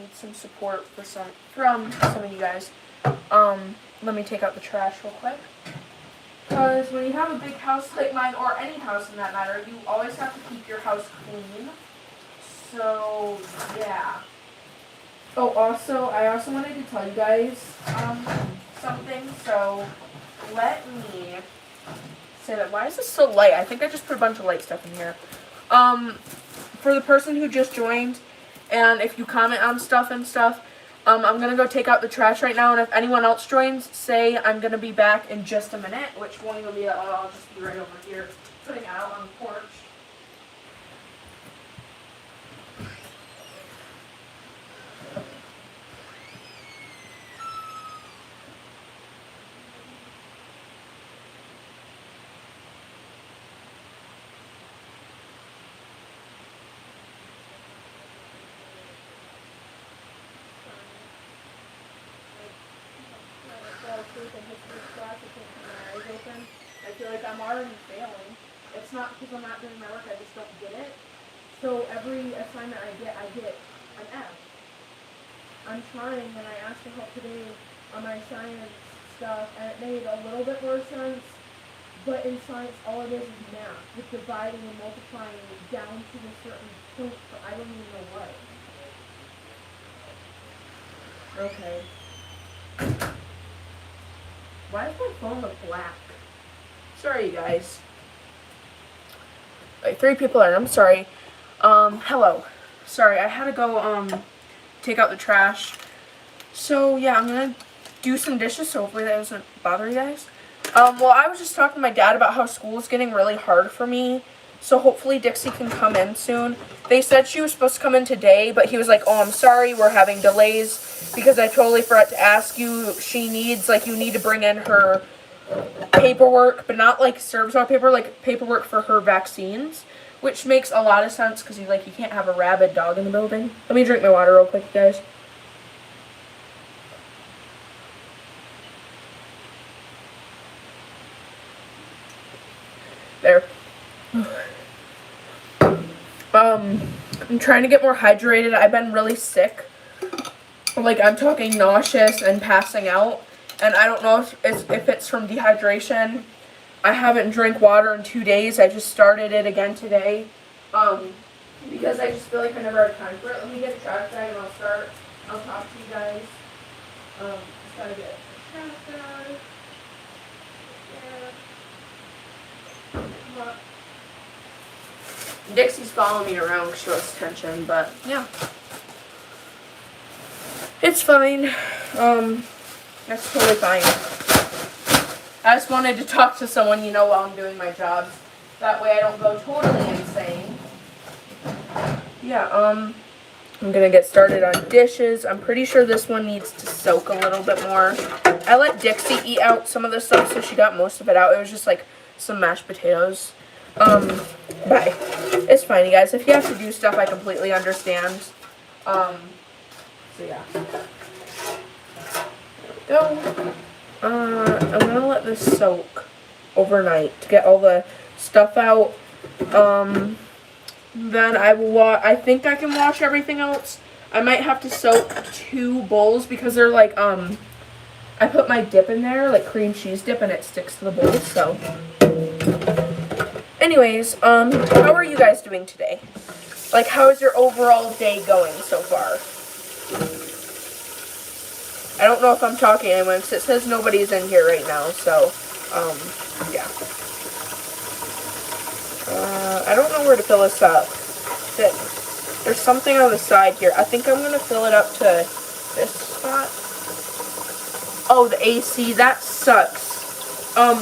need some support from some of you guys. Let me take out the trash real quick. Because when you have a big house like mine, or any house in that matter, you always have to keep your house clean. So, yeah. Oh, also, I also wanted to tell you guys something. So, let me say that. Why is this so light? I think I just put a bunch of light stuff in here. For the person who just joined, and if you comment on stuff, I'm going to go take out the trash right now, and if anyone else joins, say I'm going to be back in just a minute, which one will be, I'll just be right over here, putting out on the porch. I feel like I'm already failing. It's not because I'm not doing my work, I just don't get it. So every assignment I get an F. I'm trying, and I asked for help today on my science stuff, and it made a little bit more sense. But in science, all it is math, with dividing and multiplying down to a certain point, but I don't even know what. Okay. Why does my phone look black? Sorry, you guys. Like, 3 people are. I'm sorry. Hello. Sorry, I had to go, take out the trash. So, yeah, I'm gonna do some dishes, so hopefully that doesn't bother you guys. Well, I was just talking to my dad about how school is getting really hard for me. So hopefully Dixie can come in soon. They said she was supposed to come in today, but he was like, oh, I'm sorry, we're having delays because I totally forgot to ask you. She needs, like, you need to bring in her paperwork, but not, like, service dog paper, like, paperwork for her vaccines, which makes a lot of sense because, you can't have a rabid dog in the building. Let me drink my water real quick, you guys. There. I'm trying to get more hydrated. I've been really sick. Like, I'm talking nauseous and passing out. And I don't know if it's from dehydration. I haven't drank water in 2 days. I just started it again today. Because I just feel like I never had time for it. Let me get a trash bag and I'll start. I'll talk to you guys. Just gotta get a trash bag. Yeah. Dixie's following me around because she wants attention, but yeah. It's fine. That's totally fine. I just wanted to talk to someone, while I'm doing my job. That way I don't go totally insane. Yeah, I'm gonna get started on dishes. I'm pretty sure this one needs to soak a little bit more. I let Dixie eat out some of the stuff, so she got most of it out. It was just like some mashed potatoes. Bye. It's fine, you guys. If you have to do stuff, I completely understand. So yeah. There we go. I'm gonna let this soak overnight to get all the stuff out. Then I think I can wash everything else. I might have to soak 2 bowls because they're like, I put my dip in there, like cream cheese dip, and it sticks to the bowl, so. Anyways, how are you guys doing today? Like, how is your overall day going so far? I don't know if I'm talking to anyone, because it says nobody's in here right now, so, yeah. I don't know where to fill this up. There's something on the side here. I think I'm going to fill it up to this spot. Oh, the AC, that sucks.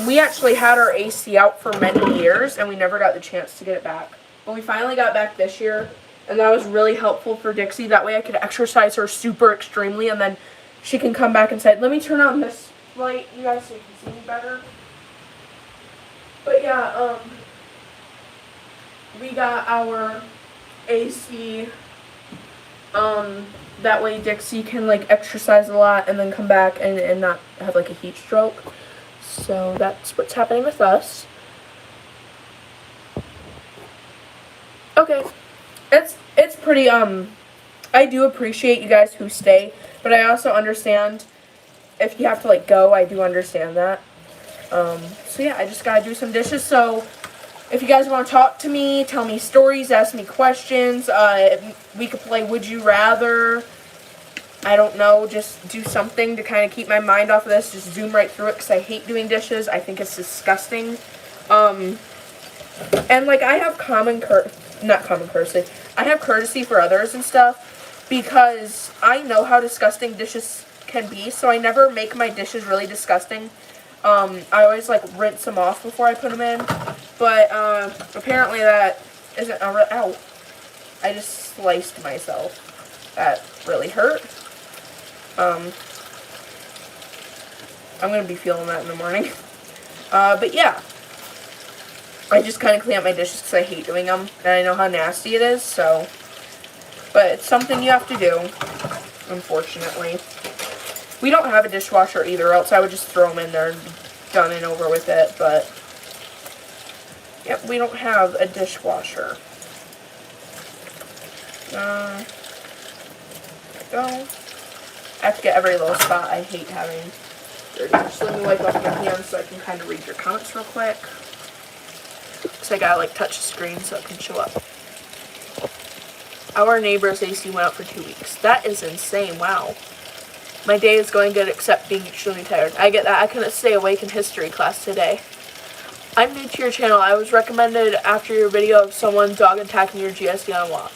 We actually had our AC out for many years, and we never got the chance to get it back. But we finally got back this year, and that was really helpful for Dixie. That way I could exercise her super extremely, and then she can come back inside. Let me turn on this light, you guys, so you can see me better. But yeah, we got our AC, that way Dixie can, like, exercise a lot and then come back and not have, like, a heat stroke. So that's what's happening with us. Okay. It's pretty, I do appreciate you guys who stay, but I also understand if you have to, like, go. I do understand that. So yeah, I just gotta do some dishes. So if you guys want to talk to me, tell me stories, ask me questions, we could play Would You Rather. I don't know, just do something to kind of keep my mind off of this. Just zoom right through it because I hate doing dishes. I think it's disgusting. And, like, I have I have courtesy for others and stuff because I know how disgusting dishes can be, so I never make my dishes really disgusting. I always, like, rinse them off before I put them in, but apparently that isn't ow. I just sliced myself. That really hurt. I'm going to be feeling that in the morning. But yeah. I just kind of clean up my dishes because I hate doing them. And I know how nasty it is, so. But it's something you have to do, unfortunately. We don't have a dishwasher either, else I would just throw them in there and be done and over with it. But, yep, we don't have a dishwasher. There we go. I have to get every little spot. I hate having dirty. Just let me wipe off my hands so I can kind of read your comments real quick. Because I gotta, like, touch the screen so it can show up. Our neighbor's AC went out for 2 weeks. That is insane. Wow. My day is going good except being extremely tired. I get that. I couldn't stay awake in history class today. I'm new to your channel. I was recommended after your video of someone dog attacking your GSD on a walk.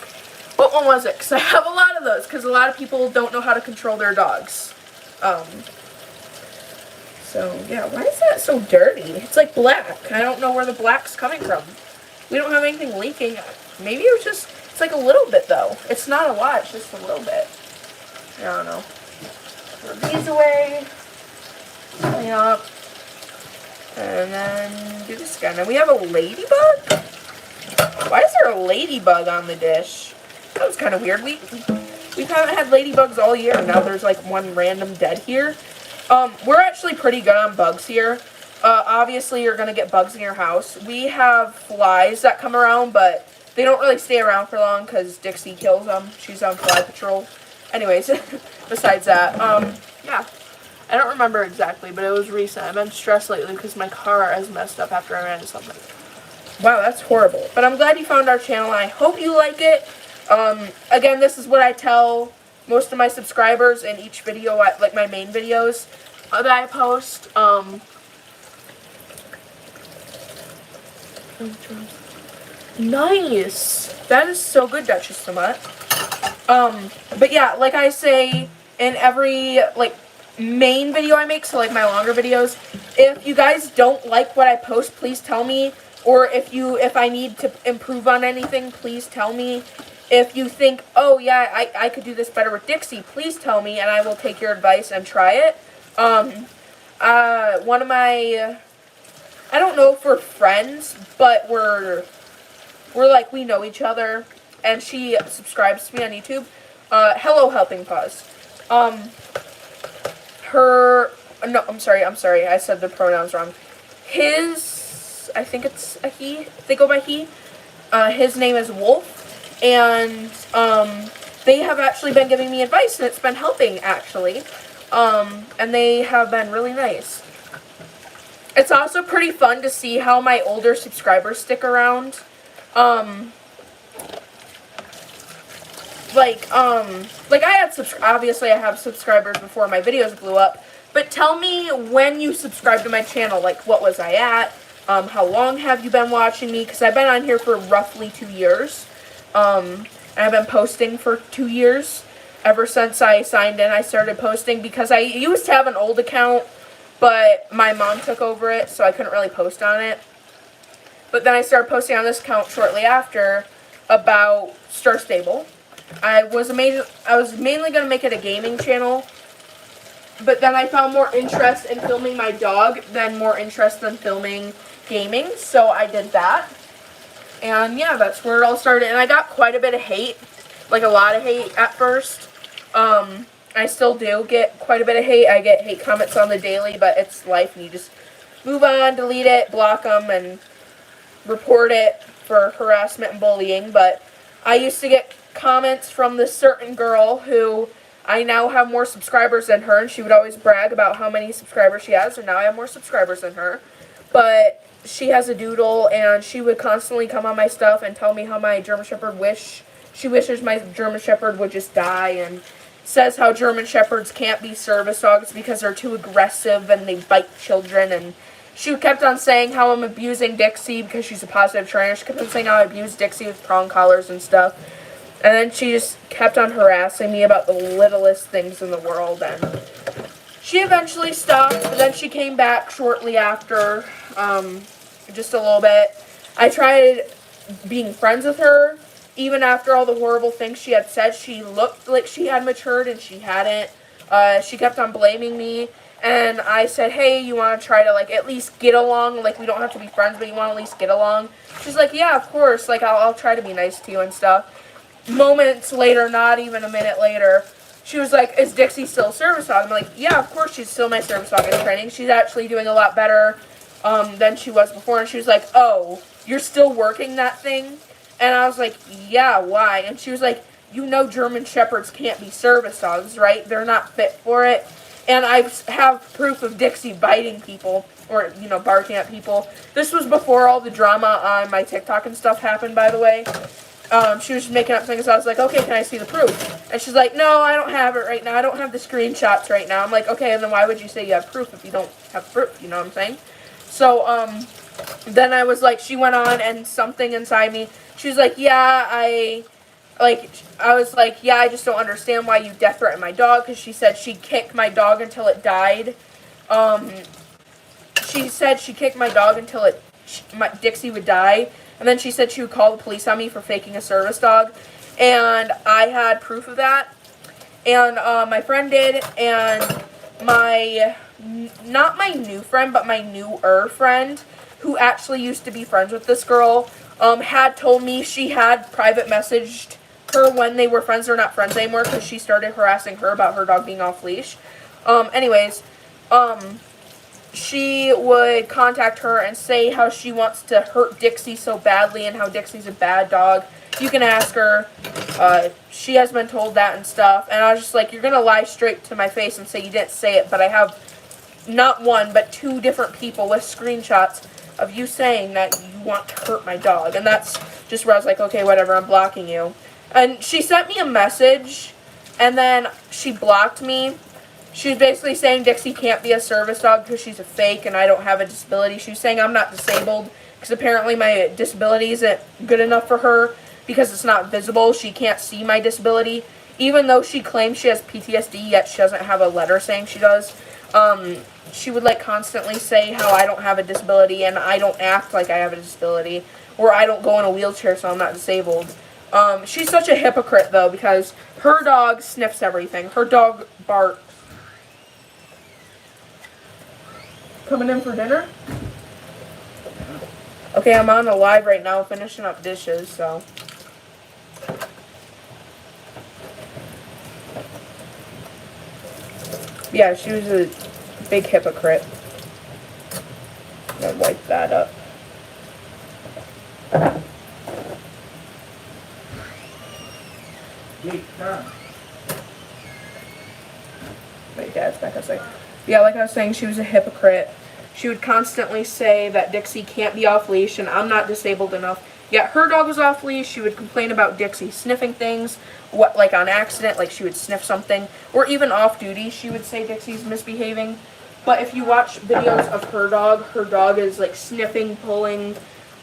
What one was it? Because I have a lot of those. Because a lot of people don't know how to control their dogs. So, yeah, why is that so dirty? It's like black. I don't know where the black's coming from. We don't have anything leaking. Maybe it was just, it's like a little bit, though. It's not a lot, it's just a little bit. I don't know. Throw these away. Clean up. And then do this again. And we have a ladybug? Why is there a ladybug on the dish? That was kind of weird. We haven't had ladybugs all year. Now there's, like, one random dead here. We're actually pretty good on bugs here. Obviously, you're going to get bugs in your house. We have flies that come around, but they don't really stay around for long because Dixie kills them. She's on fly patrol. Anyways, besides that, yeah. I don't remember exactly, but it was recent. I've been stressed lately because my car has messed up after I ran into something. Wow, that's horrible. But I'm glad you found our channel, and I hope you like it. Again, this is what I tell most of my subscribers in each video, like my main videos that I post. Nice. That is so good, Duchess Tomat. But yeah, like I say in every, like, main video I make, so like my longer videos, if you guys don't like what I post, please tell me. Or if I need to improve on anything, please tell me. If you think, oh yeah, I could do this better with Dixie, please tell me and I will take your advice and try it. One of my, I don't know if we're friends, but we're like, we know each other, and she subscribes to me on YouTube. Hello Helping Paws. No, I'm sorry, I said the pronouns wrong. I think it's a he, they go by he. His name is Wolf. And, they have actually been giving me advice, and it's been helping, actually. And they have been really nice. It's also pretty fun to see how my older subscribers stick around. Obviously I have subscribers before my videos blew up, but tell me when you subscribed to my channel, like, what was I at? How long have you been watching me? Because I've been on here for roughly 2 years. And I've been posting for 2 years. Ever since I signed in, I started posting because I used to have an old account, but my mom took over it, so I couldn't really post on it. But then I started posting on this account shortly after about Star Stable. I was mainly going to make it a gaming channel, but then I found more interest in filming my dog than more interest in filming gaming, so I did that. And yeah, that's where it all started. And I got quite a bit of hate, like a lot of hate at first. I still do get quite a bit of hate. I get hate comments on the daily, but it's life, and you just move on, delete it, block them, and report it for harassment and bullying. But I used to get comments from this certain girl who I now have more subscribers than her, and she would always brag about how many subscribers she has, and now I have more subscribers than her. But she has a doodle, and she would constantly come on my stuff and tell me how my German Shepherd she wishes my German Shepherd would just die, and says how German Shepherds can't be service dogs because they're too aggressive and they bite children. And she kept on saying how I'm abusing Dixie because she's a positive trainer. She kept on saying how I abuse Dixie with prong collars and stuff. And then she just kept on harassing me about the littlest things in the world. And she eventually stopped, but then she came back shortly after, just a little bit. I tried being friends with her. Even after all the horrible things she had said, she looked like she had matured, and she hadn't. She kept on blaming me, and I said, hey, you want to try to, like, at least get along? Like, we don't have to be friends, but you want to at least get along? She's like, yeah, of course. Like, I'll try to be nice to you and stuff. Moments later, not even a minute later, she was like, is Dixie still a service dog? I'm like, yeah, of course she's still my service dog in training. She's actually doing a lot better than she was before. And she was like, oh, you're still working that thing? And I was like, yeah, why? And she was like, you know German Shepherds can't be service dogs, right? They're not fit for it. And I have proof of Dixie biting people, or, you know, barking at people. This was before all the drama on my TikTok and stuff happened, by the way. She was just making up things. I was like, okay, can I see the proof? And she's like, no, I don't have it right now. I don't have the screenshots right now. I'm like, okay, and then why would you say you have proof if you don't have proof? You know what I'm saying? So, then I was like, she went on, and something inside me, she was like, yeah, I was like, yeah, I just don't understand why you death threatened my dog, because she said she kicked my dog until it died. She said she kicked my dog until Dixie would die, and then she said she would call the police on me for faking a service dog, and I had proof of that, and my friend did, and not my new friend, but my newer friend, who actually used to be friends with this girl, had told me she had private messaged her when they were friends. They're not friends anymore because she started harassing her about her dog being off leash. She would contact her and say how she wants to hurt Dixie so badly and how Dixie's a bad dog. You can ask her. She has been told that and stuff. And I was just like, you're going to lie straight to my face and say you didn't say it. But I have not one, but two different people with screenshots of you saying that you want to hurt my dog. And that's just where I was like, okay, whatever, I'm blocking you. And she sent me a message, and then she blocked me. She was basically saying Dixie can't be a service dog because she's a fake and I don't have a disability. She was saying I'm not disabled because apparently my disability isn't good enough for her because it's not visible. She can't see my disability. Even though she claims she has PTSD, yet she doesn't have a letter saying she does. She would, like, constantly say how I don't have a disability and I don't act like I have a disability, or I don't go in a wheelchair so I'm not disabled. She's such a hypocrite, though, because her dog sniffs everything. Her dog barks. Coming in for dinner? Okay, I'm on the live right now finishing up dishes, so. Yeah, she was a big hypocrite. I'm gonna wipe that up. Wait, Dad's back. I was like, yeah, like I was saying, she was a hypocrite. She would constantly say that Dixie can't be off leash and I'm not disabled enough. Yet her dog was off leash. She would complain about Dixie sniffing things, like on accident, like she would sniff something, or even off duty. She would say Dixie's misbehaving. But if you watch videos of her dog is like sniffing, pulling,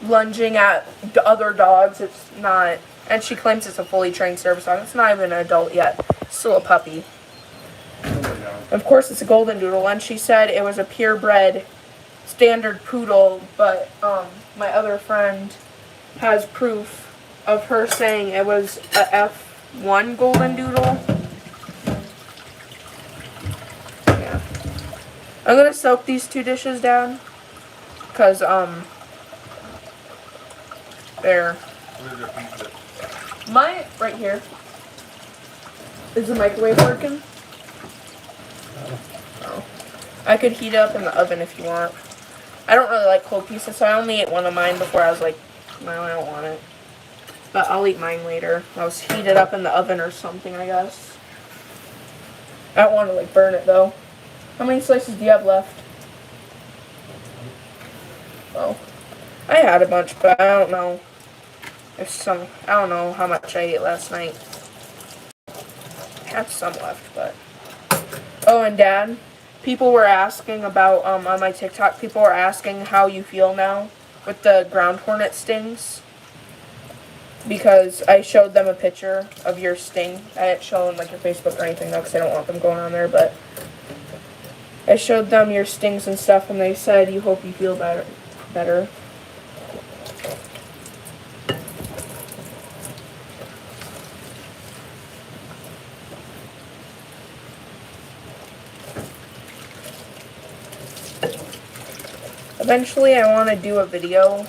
lunging at other dogs. It's not, and she claims it's a fully trained service dog. It's not even an adult yet. It's still a puppy. Of course, it's a golden doodle, and she said it was a purebred standard poodle, but my other friend has proof of her saying it was a F1 golden doodle. Yeah. I'm gonna soak these two dishes down, because, they're... Mine, right here. Is the microwave working? Oh. I could heat it up in the oven if you want. I don't really like cold pizza, so I only ate one of mine before I was like, no, I don't want it. but I'll eat mine later. I was heated up in the oven or something, I guess. I don't want to like burn it though. How many slices do you have left? Oh, I had a bunch, but I don't know. There's some, I don't know how much I ate last night. I have some left, but. Oh, and Dad, people were asking about, on my TikTok, people were asking how you feel now with the ground hornet stings. Because I showed them a picture of your sting. I didn't show them like your Facebook or anything though, because I don't want them going on there, but I showed them your stings and stuff, and they said, you hope you feel better. Eventually, I want to do a video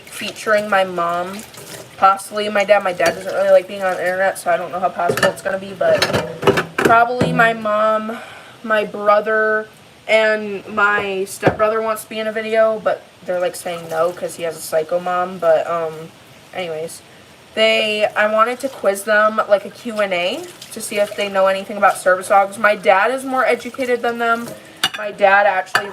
featuring my mom, possibly my dad. My dad doesn't really like being on the internet, so I don't know how possible it's going to be, but probably my mom, my brother, and my stepbrother wants to be in a video, but they're like saying no because he has a psycho mom. But anyways, I wanted to quiz them like a Q&A to see if they know anything about service dogs. My dad is more educated than them. My dad actually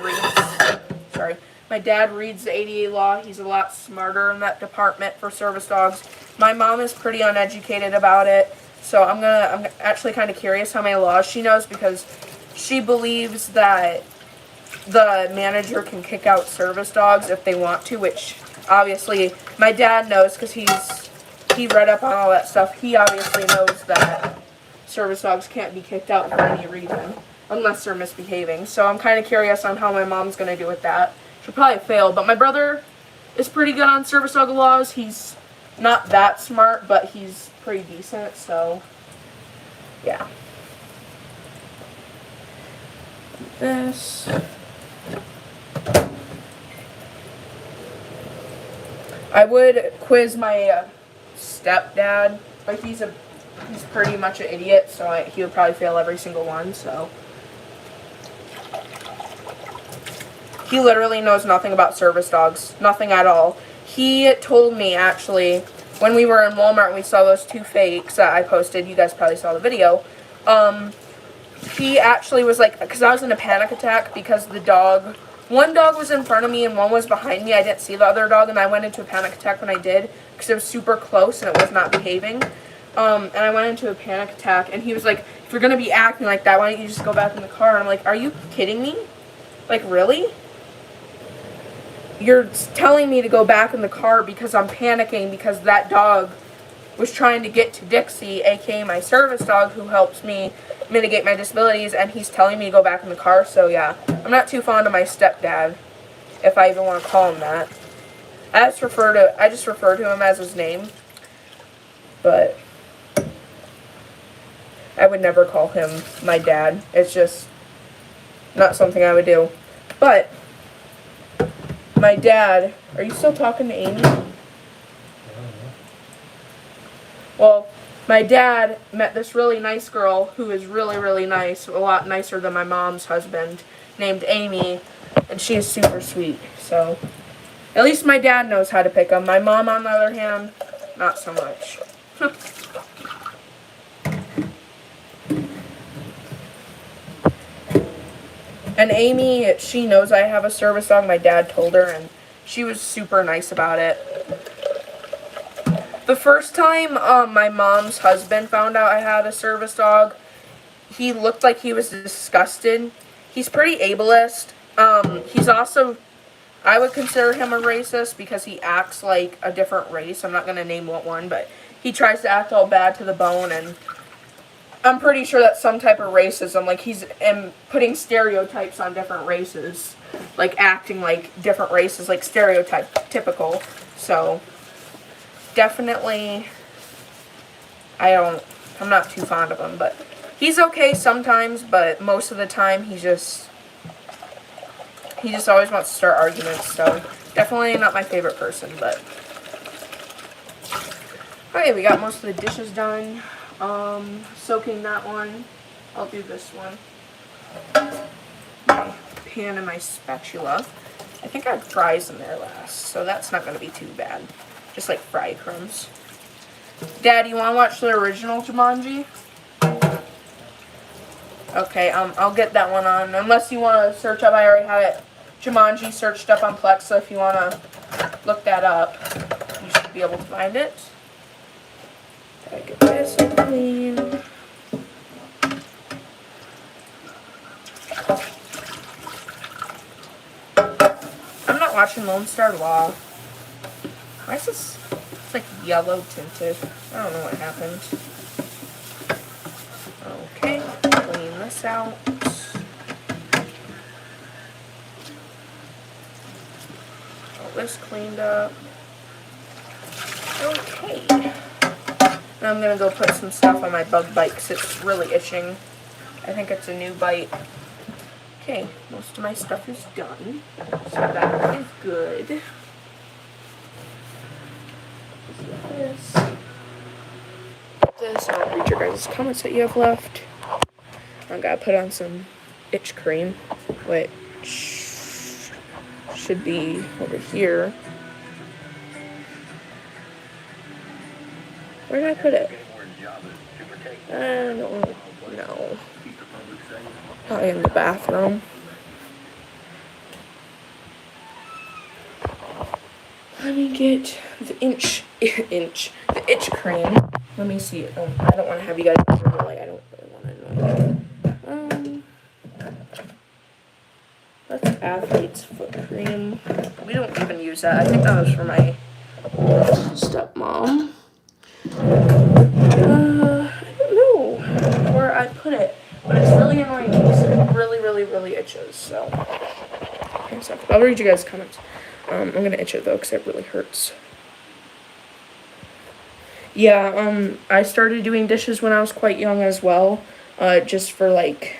my dad reads the ADA law. He's a lot smarter in that department for service dogs. My mom is pretty uneducated about it. So I'm actually kind of curious how many laws she knows, because she believes that the manager can kick out service dogs if they want to, which obviously my dad knows because he read up on all that stuff. He obviously knows that service dogs can't be kicked out for any reason unless they're misbehaving. So I'm kind of curious on how my mom's going to do with that. She'll probably fail, but my brother is pretty good on service dog laws. He's not that smart, but he's pretty decent, so yeah. This. I would quiz my stepdad, but he's pretty much an idiot, so he would probably fail every single one, so. He literally knows nothing about service dogs. Nothing at all. He told me, actually, when we were in Walmart and we saw those 2 fakes that I posted, you guys probably saw the video, he actually was like, because I was in a panic attack because one dog was in front of me and one was behind me. I didn't see the other dog, and I went into a panic attack when I did because it was super close and it was not behaving. And I went into a panic attack, and he was like, if you're going to be acting like that, why don't you just go back in the car? And I'm like, are you kidding me? Like, really? You're telling me to go back in the car because I'm panicking because that dog was trying to get to Dixie, aka my service dog who helps me mitigate my disabilities, and he's telling me to go back in the car. So yeah, I'm not too fond of my stepdad, if I even want to call him that. I just refer to him as his name, but I would never call him my dad. It's just not something I would do. But my dad, are you still talking to Amy? Well, my dad met this really nice girl who is really, really nice, a lot nicer than my mom's husband, named Amy, and she is super sweet. So, at least my dad knows how to pick them. My mom, on the other hand, not so much. And Amy, she knows I have a service dog. My dad told her, and she was super nice about it. The first time my mom's husband found out I had a service dog, he looked like he was disgusted. He's pretty ableist. He's also, I would consider him a racist because he acts like a different race. I'm not going to name what one, but he tries to act all bad to the bone, and I'm pretty sure that's some type of racism. Like, he's putting stereotypes on different races. Like, acting like different races, like typical. So, definitely, I'm not too fond of him. But he's okay sometimes, but most of the time, he just always wants to start arguments. So, definitely not my favorite person, but. Okay, we got most of the dishes done. Soaking that one. I'll do this one. My pan and my spatula. I think I had fries in there last, so that's not going to be too bad. Just like fry crumbs. Dad, you want to watch the original Jumanji? Okay, I'll get that one on. Unless you want to search up, I already have it. Jumanji searched up on Plex, so if you want to look that up, you should be able to find it. Gotta get this clean. I'm not watching Lone Star Law. Why is this? It's like yellow tinted. I don't know what happened. Okay, clean this out. All this cleaned up. Okay. Now I'm gonna go put some stuff on my bug bite because it's really itching. I think it's a new bite. Okay, most of my stuff is done, so that is good. I'll read your guys' comments that you have left. I gotta put on some itch cream, which should be over here. Where did I put it? I don't know. Probably in the bathroom. Let me get the the itch cream. Let me see it. I don't want to have you guys in the light. I don't really want to know. That's Athlete's foot cream. We don't even use that. I think that was for my stepmom. I don't know where I put it, but it's really annoying because it really itches. So, I'll read you guys' comments. I'm gonna itch it though because it really hurts. Yeah, I started doing dishes when I was quite young as well, just for like,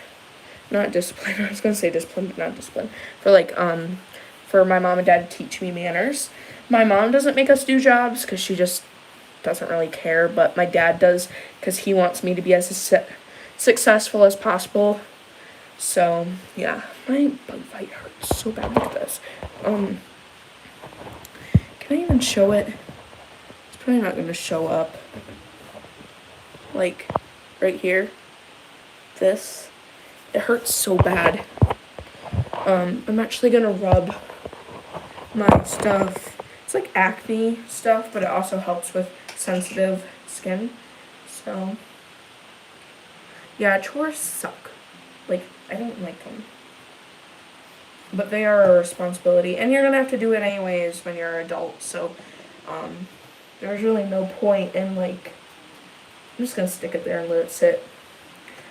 not discipline, I was gonna say discipline, but not discipline, for like, for my mom and dad to teach me manners. My mom doesn't make us do jobs because she just doesn't really care, but my dad does because he wants me to be as successful as possible. So, yeah, my bug bite hurts so bad. Look at this. Can I even show it? It's probably not going to show up. Like, right here. This. It hurts so bad. I'm actually going to rub my stuff. It's like acne stuff, but it also helps with sensitive skin. So, yeah, chores suck. Like, I don't like them. But they are a responsibility. And you're going to have to do it anyways when you're an adult. So, there's really no point in, like, I'm just going to stick it there and let it sit.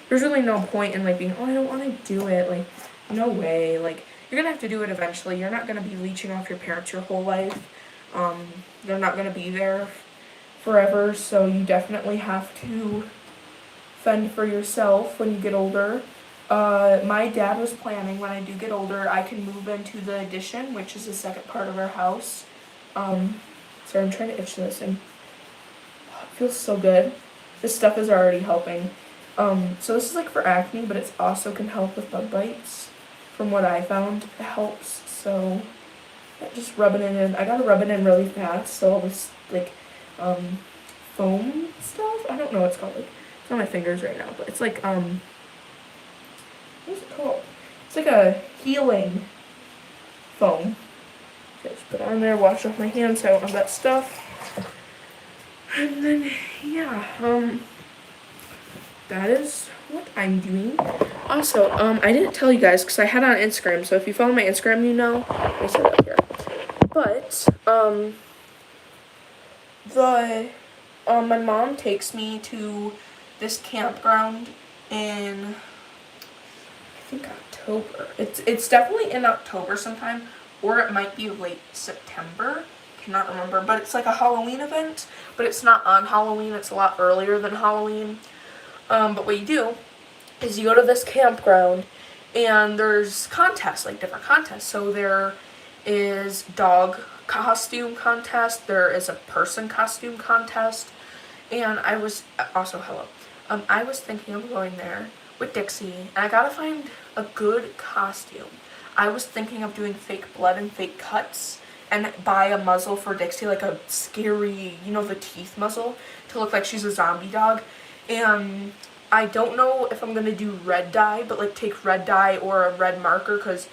There's really no point in, like, being, oh, I don't want to do it. Like, no way. Like, you're going to have to do it eventually. You're not going to be leeching off your parents your whole life. They're not going to be there forever. So you definitely have to fend for yourself when you get older. My dad was planning when I do get older, I can move into the addition, which is the second part of our house. Sorry, I'm trying to itch this and it feels so good. This stuff is already helping. So this is like for acne, but it also can help with bug bites. From what I found, it helps. So yeah, just rubbing it in. I gotta rub it in really fast. So all this like foam stuff. I don't know what it's called. Like, it's on my fingers right now, but it's like what's it called? It's like a healing foam. Just put it on there, wash off my hands, so I don't have that stuff. And then, yeah, that is what I'm doing. Also, I didn't tell you guys, because I had it on Instagram, so if you follow my Instagram, you know. Let me set it up here. But, my mom takes me to this campground in, I think October. It's definitely in October sometime, or it might be late September. Cannot remember, but it's like a Halloween event, but it's not on Halloween. It's a lot earlier than Halloween. But what you do is you go to this campground, and there's contests, like different contests. So there is dog costume contest. There is a person costume contest, and I was also I was thinking of going there with Dixie, and I gotta find a good costume. I was thinking of doing fake blood and fake cuts and buy a muzzle for Dixie, like a scary, you know, the teeth muzzle, to look like she's a zombie dog. And I don't know if I'm gonna do red dye, but like take red dye or a red marker, because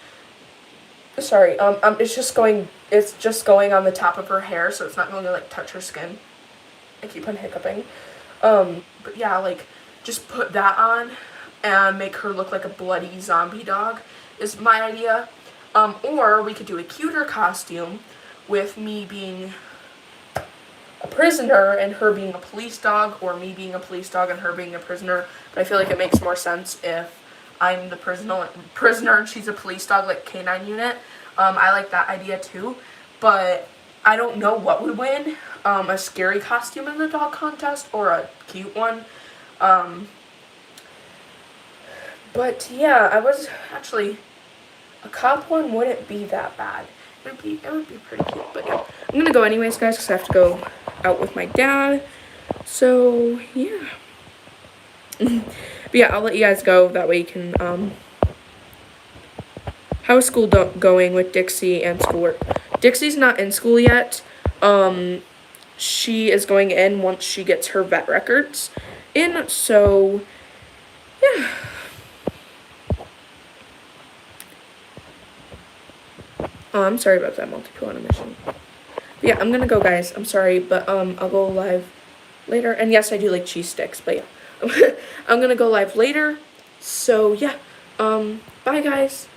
sorry, it's just going on the top of her hair, so it's not going to like touch her skin. I keep on hiccuping. But yeah, like just put that on and make her look like a bloody zombie dog is my idea. Or we could do a cuter costume with me being a prisoner and her being a police dog, or me being a police dog and her being a prisoner. But I feel like it makes more sense if I'm the prisoner and she's a police dog, like Canine Unit. I like that idea too, but I don't know what would win, a scary costume in the dog contest or a cute one. But yeah, I was actually, a cop one wouldn't be that bad. It would be pretty cute. But yeah, I'm gonna go anyways, guys, because I have to go out with my dad. So yeah. But yeah, I'll let you guys go. That way you can, how is school going with Dixie and schoolwork? Dixie's not in school yet. She is going in once she gets her vet records in. So yeah. Oh, I'm sorry about that multi-pool on a mission. But yeah, I'm gonna go, guys. I'm sorry, but I'll go live later. And yes, I do like cheese sticks, but yeah. I'm gonna go live later. So yeah. Bye, guys.